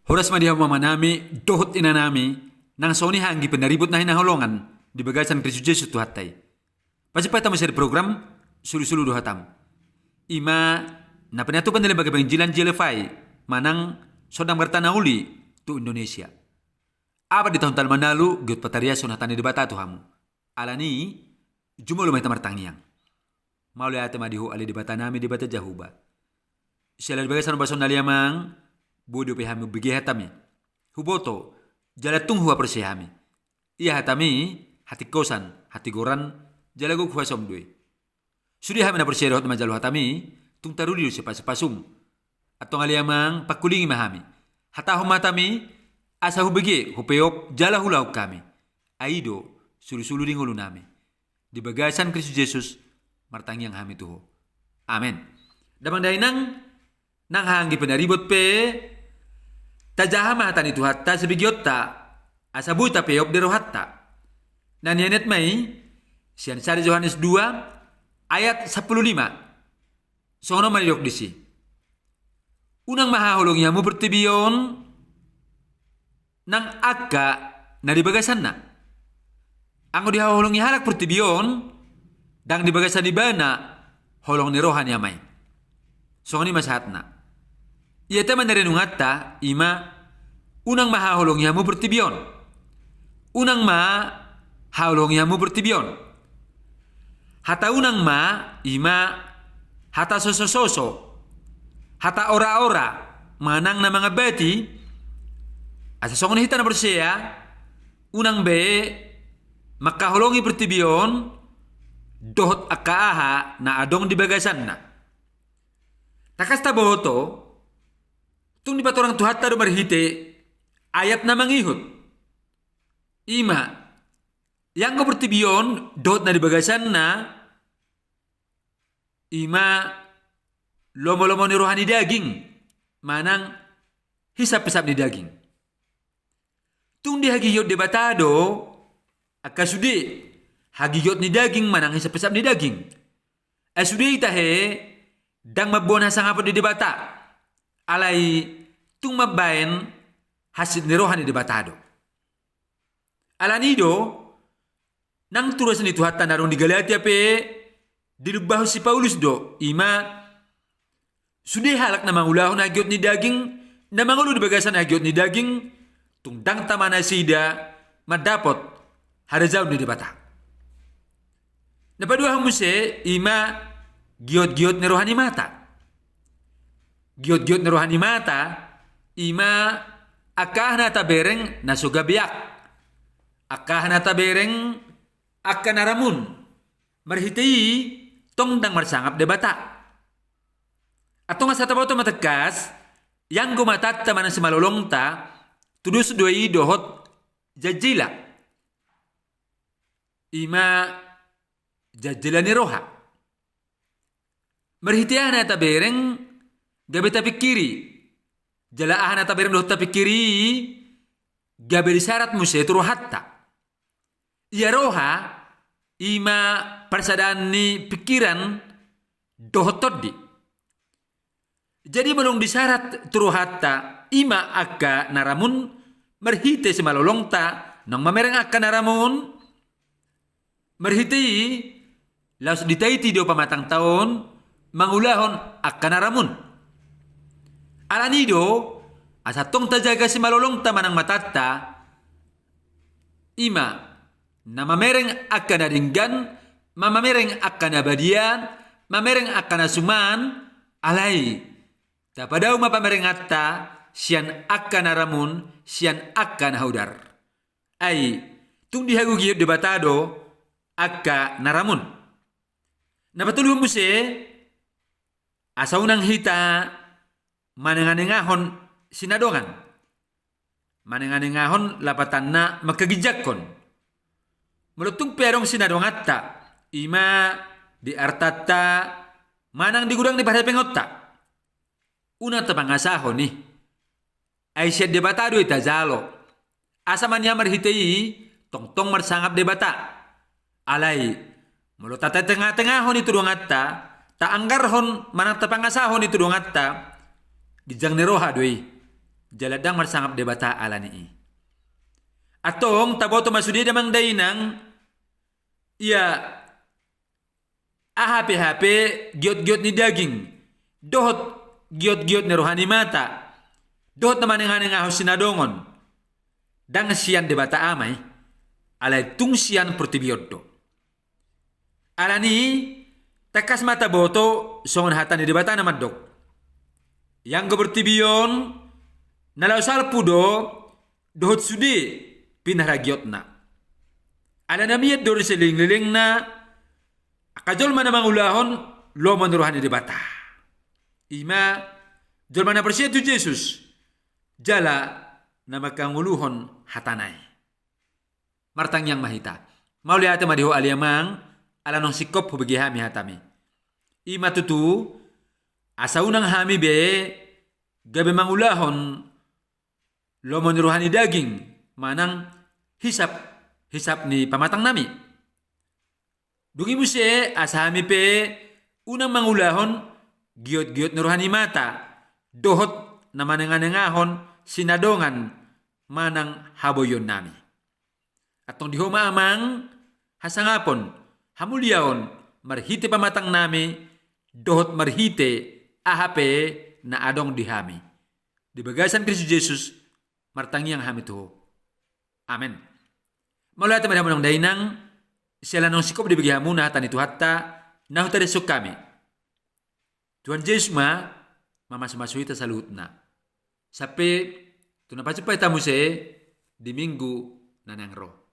Horas madiha mamanami, dohot inanami, nang soni hanggi penaribut na hinaholongan, di bagasan Kristus Yesus tuhatay. Pasipata mo sa program, sulu-sulu dohatam. Ima, na penatupan nila bagabangilan jelefay, manang sodang bertanah uli, tu Indonesia. Apa di tahun talman lalu, giot pataria sunatan di debata tu hamu. Alani, jumlah lumay tamartangyang. Maulay ate madiho ali debata nami debata jahuba. Sila di bagasan bason naliamang, bodo pe hami bigi hatami. Huboto, jalatung huwa persi hami. Iya hatami, hati kosan, hati goran, jalagog huwa somdui. Sudi hami na persi rohot majalu hatami, tung taruli sepasum. Atong aliamang pakulingi mahami. Hatahom matami, asa hubigi, hupeok, jala hulauk kami. Aido, sulu-sulu dingulu nami. Di bagasan Kristus Yesus, martangyang hami tuho. Amen. Damang dainang, nang hanggi penaribot pe, tajahama hatan itu hatta sebigiot ta, asabuy ta peop dero hatta. Nanyanet may, siyan sari Yohanes 2, ayat 15. Sono manidok disi. Unang mahahulong yamu bertibiyon, nang akka na dibagasan na. Ang dihahulong halak bertibiyon, dang dibagasan di bana, holong ni rohan yamay. So ni masahat na. Iya teman dari nungatta, ima, unang mahahulong yamu bertibiyon. Unang mahahulong yamu bertibiyon. Hata unang ima, hata soso-soso, hata ora-ora, manang na mga beti, asa songon hita na berseya, unang be, makahulongi bertibiyon, dohot akaaha na adong di bagasan na. Takas taboto, tung di batorang tuhat tado marhite, ayat na mangihut. Ima, yang ko bertibiyon, dohot na di bagasan na, ima, lomo-lomo ni rohani daging, manang hisap-hisap ni daging. Tung di hagiyot di batado, akasudi, hagiyot ni daging, manang hisap-hisap ni daging. Asudi itahe, dang mabona sa ngapon di debata. Alay, tung mabayan, hasid ni rohani di batado. Alanido, nang turas ni tuhatan narong di Galatia pe, dilubaho si Paulus do, ima, sudi halak na mangulahon na hagyot ni daging, na mangulo di bagasan na hagyot ni daging, tungdang tama na sida, madapot, harazaw ni debata. Napaduha mo si, ima, giyot-giyot ni rohani mata. Giyot-giyot ni rohani mata, ima, akah na tabereng na sugabiyak. Akah na tabereng, akka naramun. Marhiti, tong dang marsangap debata. Atong asa tabaw to matagkas, yang gumatat taman si malulong ta, tudus doy dohot jajila. Ima, jajila ni roha. Marhitiah na tabereng, gabi tapikiri. Jalaahan na tabereng dohot tapikiri, gabi disarat mo siya turuhatta. Iya roha, ima persadaan ni pikiran dohot todi. Jadi belum disyarat turuhatta, ima akka naramun, marhite si malolongta, nang mamereng akka naramun, marhiti, laos ditaiti dio pamatang taon, mangulahon akka naramun. Alanido, asatong tajaga si malolongta manang matatta, ima, na mamereng akka na dinggan, mamamereng akka na badian, mamereng akka na suman, alay, tapadaw mapamereng atta, siyan akka na ramun, siyan akka na haudar. Ay, tung dihagugiyot debatado, akka na ramun. Napatulong mo si, asaw nang hita, mananganingahon sinadongan. Mananganingahon lapatan na magkagijakon. Melutong perong sinadong atta, ima di artata, manang di gudang di pada pengotta. Una tapangasahon ni, ay siya debatado itajalo. Asa man niya marhitay, tongtong marsangap debata. Alay, mulutata tengah-tengahon ito doang atta, taanggarhon manang tapangasahon ito doang atta, di jang ni roha doy. jaladang marsangap debata alani. Atong taboto masudi damang dainang ya ahape-hape giot-giot ni daging. Dohot giot-giot ni rohani mata. Dohot naman yang ahos sinadongon. Dang siyan debata amay. Alay tung siyan pertibiyoddo. Alani takas mata boto songon hatan ni debata naman dok. Yang gebertibiyon nalausal pudo dohot sudi pinaragiot na. Ala namiyat dori siling-liling na akajol man namang ulahon lo manuruhan ni debata. Ima jol man na persiya tu Jesus jala na makanguluhon hatanay. Martang yang mahita. Mauli ate madiho aliamang ala nong sikop hubagi hami hatami. Ima tutu asa unang hami be gabe mangulahon lo manuruhan ni daging manang hisap ni pamatang nami. Dungi mo siya asami pe unang mangulahon giot-giot ni rohani mata dohot na mananganangahon sinadongan manang haboyon nami. Atong diho maamang hasangapon hamulyaon marhite pamatang nami dohot marhite ahape na adong dihami. Di bagasan Kristus Jesus martangyang hami tuho. Amen. Maula tayo ng dainang sila nung sikop di bigyan muna hatan ito hatta nahutarisok kami. Tuhan Yesus mamasumasuhita sa luhut na. Sapi, tunapasupay tamu se di minggu na nang roh.